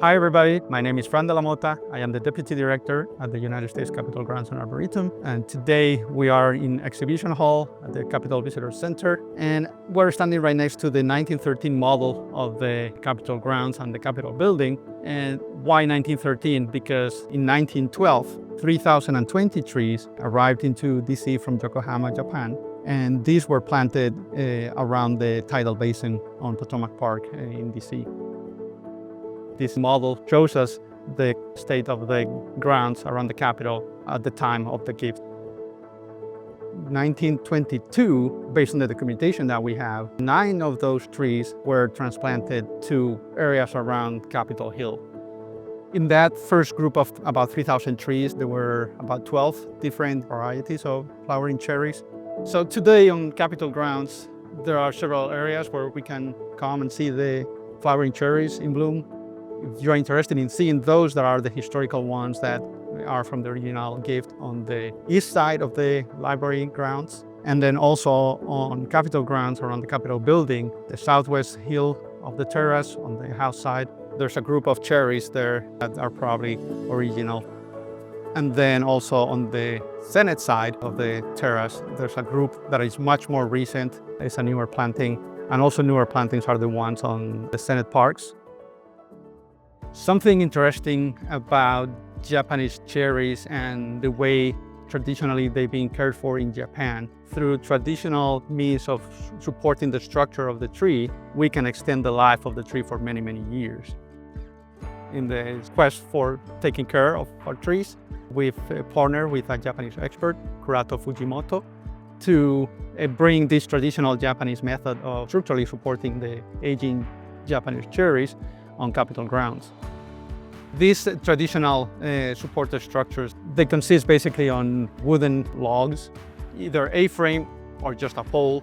Hi everybody, my name is Fran de la Mota. I am the Deputy Director at the United States Capitol Grounds and Arboretum. And today we are in Exhibition Hall at the Capitol Visitor Center. And we're standing right next to the 1913 model of the Capitol Grounds and the Capitol building. And why 1913? Because in 1912, 3,020 trees arrived into DC from Yokohama, Japan. And these were planted around the tidal basin on Potomac Park in DC. This model shows us the state of the grounds around the Capitol at the time of the gift. 1922, based on the documentation that we have, 9 of those trees were transplanted to areas around Capitol Hill. In that first group of about 3,000 trees, there were about 12 different varieties of flowering cherries. So today on Capitol grounds, there are several areas where we can come and see the flowering cherries in bloom. If you're interested in seeing those, that are the historical ones that are from the original gift on the east side of the library grounds. And then also on Capitol grounds around the Capitol building, the southwest hill of the terrace on the house side, there's a group of cherries there that are probably original. And then also on the Senate side of the terrace, there's a group that is much more recent. It's a newer planting, and also newer plantings are the ones on the Senate parks. Something interesting about Japanese cherries and the way traditionally they've been cared for in Japan. Through traditional means of supporting the structure of the tree, we can extend the life of the tree for many, many years. In the quest for taking care of our trees, we've partnered with a Japanese expert, Kurato Fujimoto, to bring this traditional Japanese method of structurally supporting the aging Japanese cherries on Capitol grounds. These traditional supported structures, they consist basically on wooden logs, either A-frame or just a pole.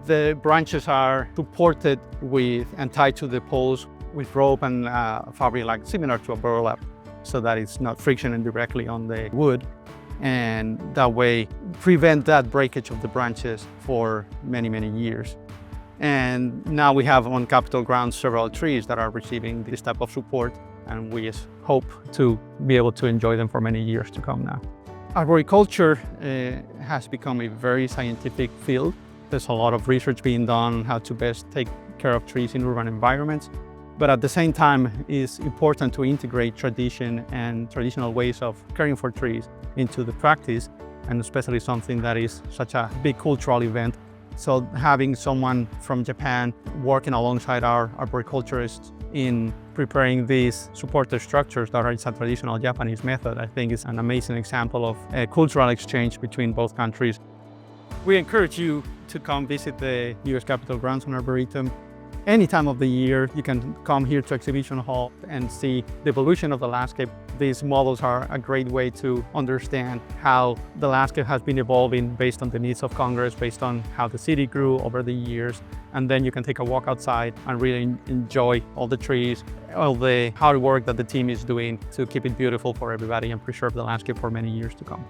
The branches are supported with and tied to the poles with rope and fabric like similar to a burlap, so that it's not frictioning directly on the wood, and that way prevent that breakage of the branches for many, many years. And now we have on Capitol grounds several trees that are receiving this type of support, and we just hope to be able to enjoy them for many years to come now. Arboriculture has become a very scientific field. There's a lot of research being done on how to best take care of trees in urban environments. But at the same time, it's important to integrate tradition and traditional ways of caring for trees into the practice, and especially something that is such a big cultural event. So having someone from Japan working alongside our arboriculturists in preparing these supported structures that are a traditional Japanese method, I think is an amazing example of a cultural exchange between both countries. We encourage you to come visit the US Capitol Grounds and Arboretum. Any time of the year, you can come here to Exhibition Hall and see the evolution of the landscape. These models are a great way to understand how the landscape has been evolving based on the needs of Congress, based on how the city grew over the years. And then you can take a walk outside and really enjoy all the trees, all the hard work that the team is doing to keep it beautiful for everybody and preserve the landscape for many years to come.